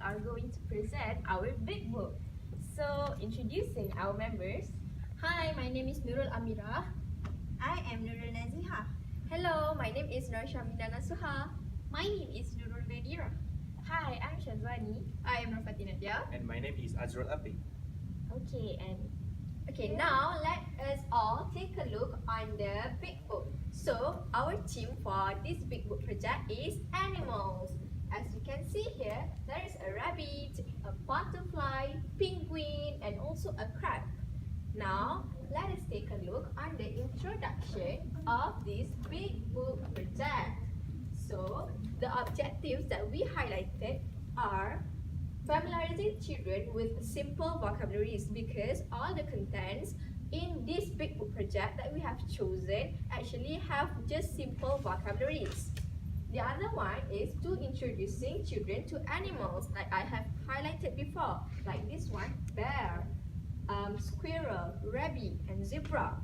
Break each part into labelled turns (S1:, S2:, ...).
S1: are going to present our big book. So, introducing our members.
S2: Hi, my name is Nurul Amirah.
S3: I am Nurul Nazihah.
S2: Hello, my name is Syahmina Nasuha.
S3: My name is Nurul Nadhirah.
S1: Hi, I'm Syazwani.
S2: I am Nurfatin Nadia.
S4: And my name is Azrul Afiq.
S2: Okay, now let us all take a look on the big book. So, our theme for this big book project is animals. As you can see here, there is a rabbit, a butterfly, penguin, and also a crab. Now, let us take a look on the introduction of this big book project. So, the objectives that we highlighted are familiarizing children with simple vocabularies, because all the contents in this big book project that we have chosen actually have just simple vocabularies. The other one is to introducing children to animals, like I have highlighted before, like this one, bear, squirrel, rabbit, and zebra.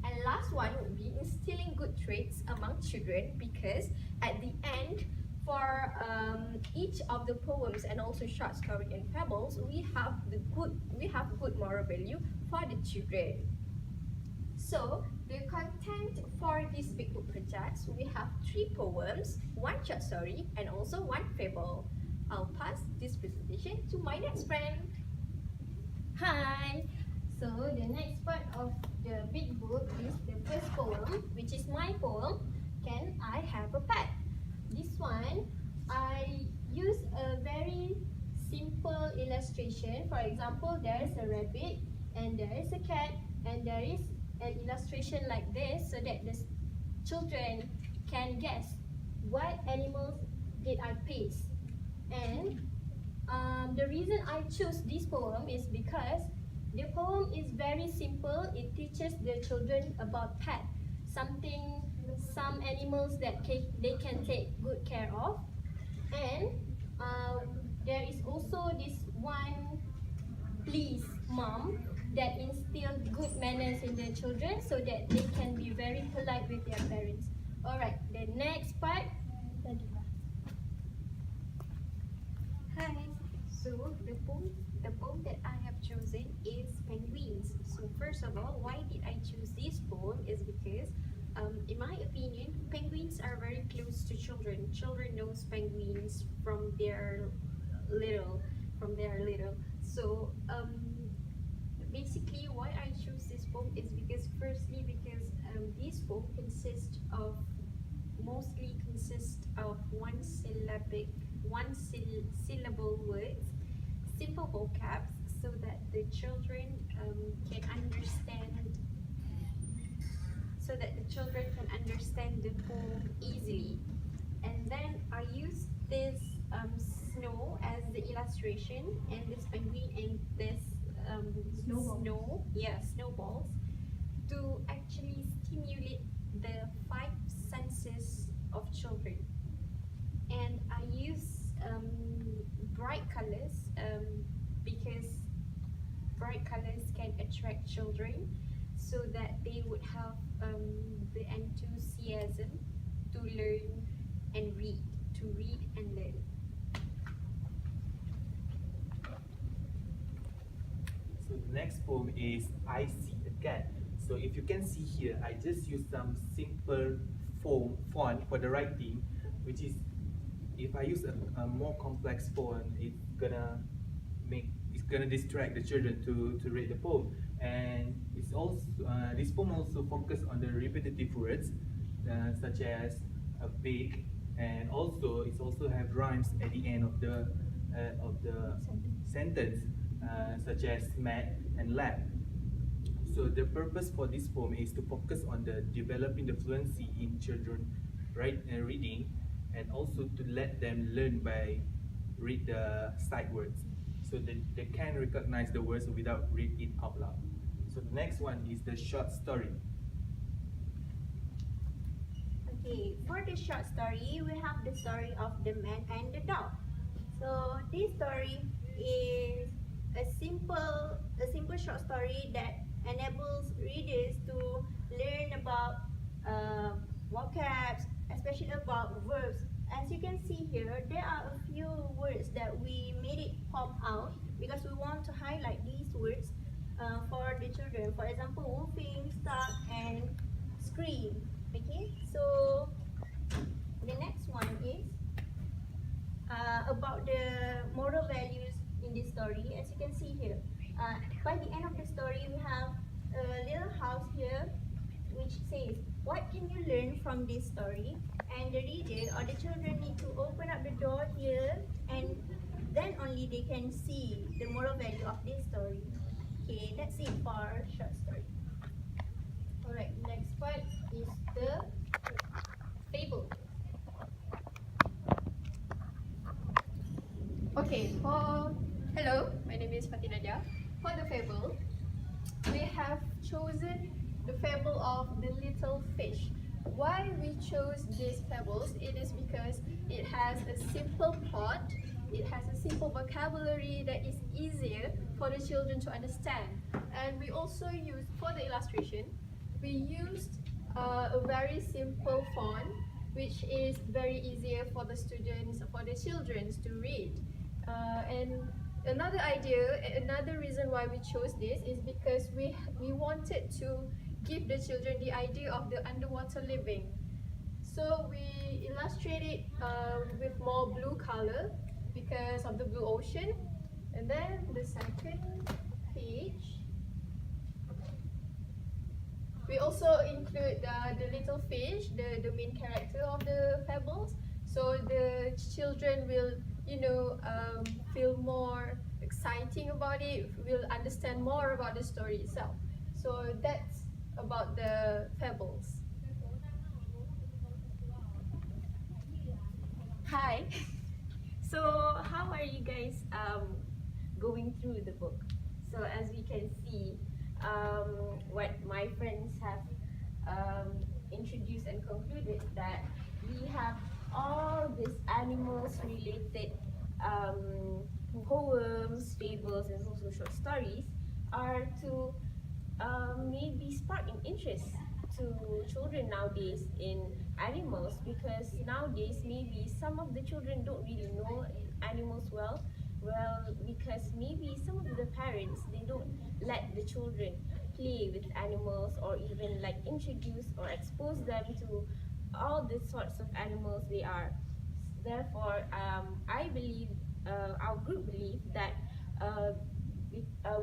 S2: And last one would be instilling good traits among children, because at the end, for each of the poems and also short story and fables, we have good moral value for the children. So the content for this big book project, we have 3 poems, 1 short story, and also 1 fable. I'll pass this presentation to my next friend.
S5: Hi! So the next part of the big book is the first poem, which is my poem, Can I Have a Pet? This one, I use a very simple illustration. For example, there is a rabbit and there is a cat and there is an illustration like this, so that the children can guess what animals did I paste. And the reason I chose this poem is because the poem is very simple. It teaches the children about pet, some animals that they can take good care of. And there is also this one please mom that instill good manners in their children, so that they can be very polite with their parents. Alright, the next part, Nadhirah.
S3: Hi. So the poem that I have chosen is penguins. So first of all, why did I choose this poem is because in my opinion, penguins are very close to children. Children knows penguins from their little. So basically, why I choose this poem is because firstly, because this poem mostly consists of one syllable words, simple vocabs, so that the children can understand the poem easily. And then I use this snow as the illustration, and this penguin and this snowballs, to actually stimulate the 5 senses of children. And I use bright colors because bright colors can attract children, so that they would have the enthusiasm to learn and read, and learn.
S4: So the next poem is I See a Cat. So if you can see here, I just use some simple font for the writing, which is, if I use a more complex font, it's gonna distract the children to read the poem. And it's also this poem also focus on the repetitive words such as a big, and also it's also have rhymes at the end of the sentence, such as smack and lap. So the purpose for this poem is to focus on the developing the fluency in children reading, and also to let them learn by read the sight words, so that they can recognize the words without read it out loud. So the next one is the short story.
S3: Okay, for the short story, we have the story of the man and the dog. So this story is a simple short story that enables readers to learn about vocabs, especially about verbs
S6: as you can see here, there are a few words that we made it pop out because we want to highlight these words for the children. For example, woofing, stuck, and scream. Okay, so the next one is about the moral values in this story. As you can see here, by the end of the story, we have a little house here which says, what can you learn from this story? And the reader or the children need to open up the door here, and then only they can see the moral value of this story. Okay, that's it for our short story.
S5: Alright, next part is the fable. Okay, hello, my name is Nadia. For the fable, we have chosen the fable of the little fish. Why we chose these fables? It is because it has a simple plot, it has a simple vocabulary that is easier for the children to understand. And we also used, for the illustration, we used a very simple font, which is very easier for the students, for the children to read. And another idea, another reason why we chose this is because we wanted to give the children the idea of the underwater living. So we illustrated with more blue color because of the blue ocean. And then the second page, we also include the little fish, the main character of the fables. So the children will, feel more exciting about it, will understand more about the story itself. So that's about the fables.
S1: Hi. So how are you guys going through the book? So as we can see, what my friends have introduced and concluded, that we have all these animals related poems, fables, and also short stories are to maybe spark an interest to children nowadays in animals, because nowadays maybe some of the children don't really know animals well, because maybe some of the parents, they don't let the children play with animals or even like introduce or expose them to all the sorts of animals they are. Therefore, I believe, our group believe that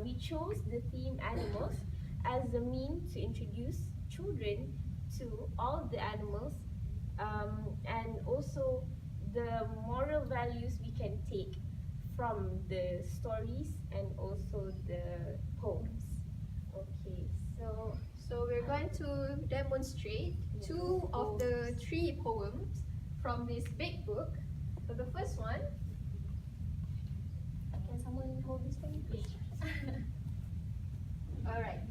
S1: we chose the theme animals as a mean to introduce children to all the animals, and also the moral values we can take from the stories and also the poems. Okay,
S5: So we're going to demonstrate two of the three poems from this big book. So the first one, can someone hold this pen, please? Alright,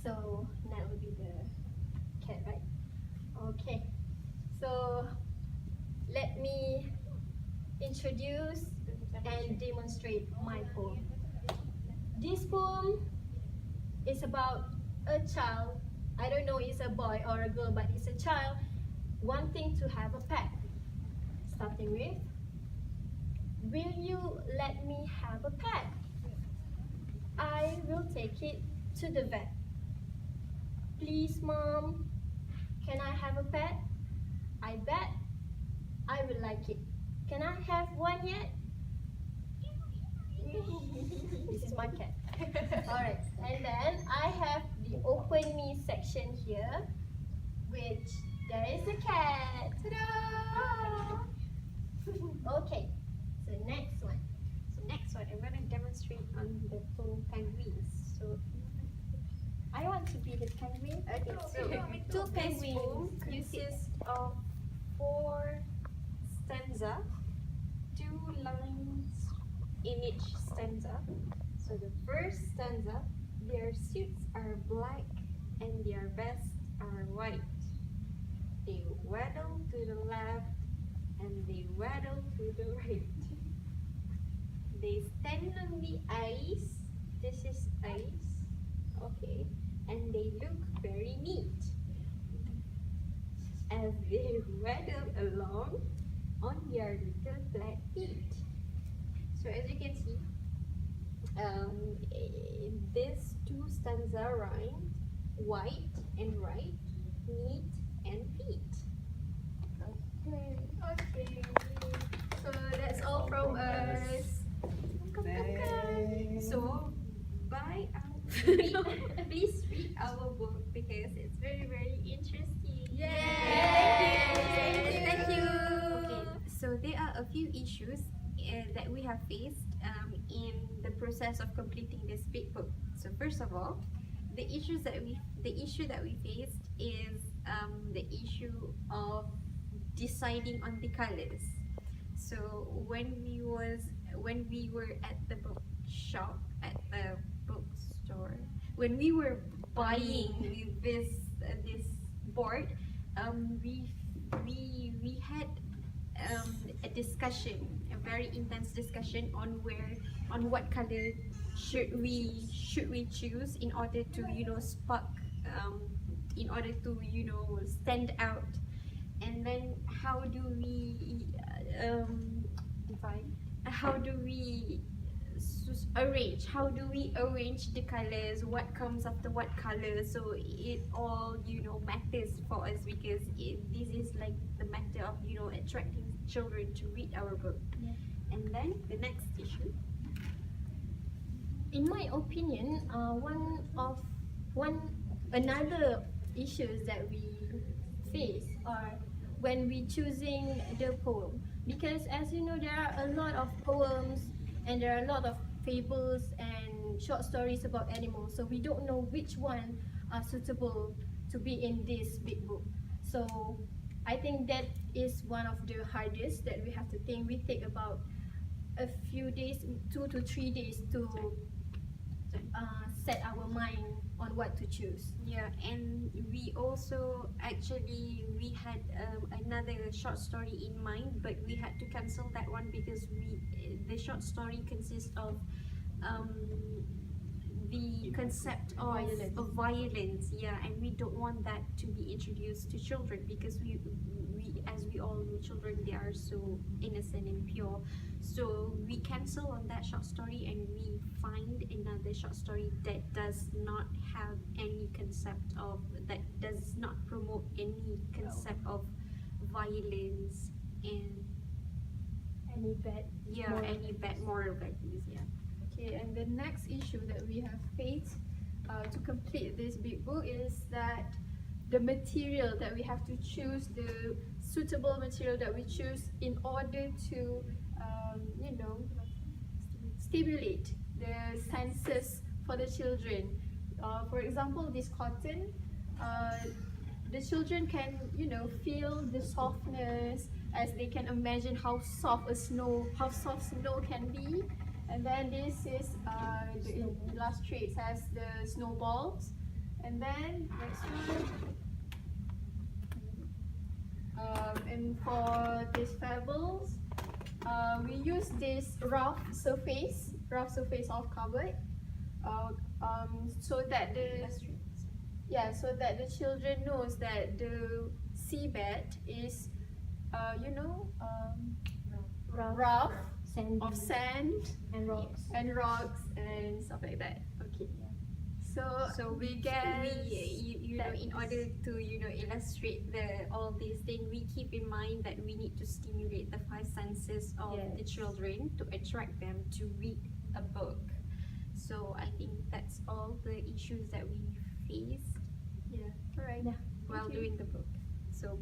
S5: so that will be the cat, right? Okay, so let me introduce and demonstrate my poem. This poem is about a child. I don't know it's a boy or a girl, but it's a child wanting to have a pet. Starting with, will you let me have a pet? I will take it to the vet. Please, Mom, can I have a pet? I bet I will like it. Can I have one yet? This is my cat. Alright, and then I have the open me section here, which there is a cat. Ta-da! Okay, so next one.
S3: I'm going to demonstrate on the penguins. So I want to be the penguin.
S5: Okay, so
S3: Two penguins consist of 4 stanza, 2 lines in each stanza. So the first stanza, their suits are black and their vests are white. They waddle to the left and they waddle to the right. They stand on the ice. This is ice. Okay. And they look very neat. As they waddle along, on their little black feet. So as you can see, these two stanza rhyme white and right, neat and feet.
S2: Okay. So that's all from us.
S4: Thanks.
S3: So buy our please read our book because it's very, very interesting.
S2: Thank you.
S3: Okay, so there are a few issues that we have faced in the process of completing this big book. So first of all, the issue that we faced is the issue of deciding on the colors. So when we were at the bookshop, at the bookstore, when we were buying this board, we had a discussion, a very intense discussion on what color should we choose in order to spark, in order to stand out, and then how do we arrange the colors, what comes after what color, so it all matters for us because this is like the matter of attracting children to read our book. And then the next issue,
S5: In my opinion, another issues that we face are when we choosing the poem, because as you know there are a lot of poems and there are a lot of fables and short stories about animals, so we don't know which one are suitable to be in this big book. So I think that is one of the hardest that we have to think. We take about a few days, 2 to 3 days to set our mind on what to choose.
S3: yeah, and we also actually we had another short story in mind, but we had to cancel that one because the short story consists of the concept of violence, yeah, and we don't want that to be introduced to children because we as we all know, children, they are so innocent and pure. So we cancel on that short story and we find another short story that does not have any concept of, that does not promote any concept of violence and
S5: Any bad
S3: any bad moral values, yeah.
S5: Okay, and the next issue that we have faced to complete this big book is that the material that we have to choose, the suitable material that we choose in order to, stimulate the senses for the children. For example, this cotton, the children can, feel the softness as they can imagine how soft snow can be. And then this is the illustrates as the snowballs. And then next one, and for these fables, we use this rough surface of cupboard, so that the children knows that the seabed is, rough,
S1: Sandy
S5: of sand
S1: and rocks.
S5: and stuff like that. Okay. So we guess
S3: In order to illustrate all these things, we keep in mind that we need to stimulate the five senses of the children to attract them to read a book. So I think that's all the issues that we faced
S5: Alright.
S3: while doing the book. So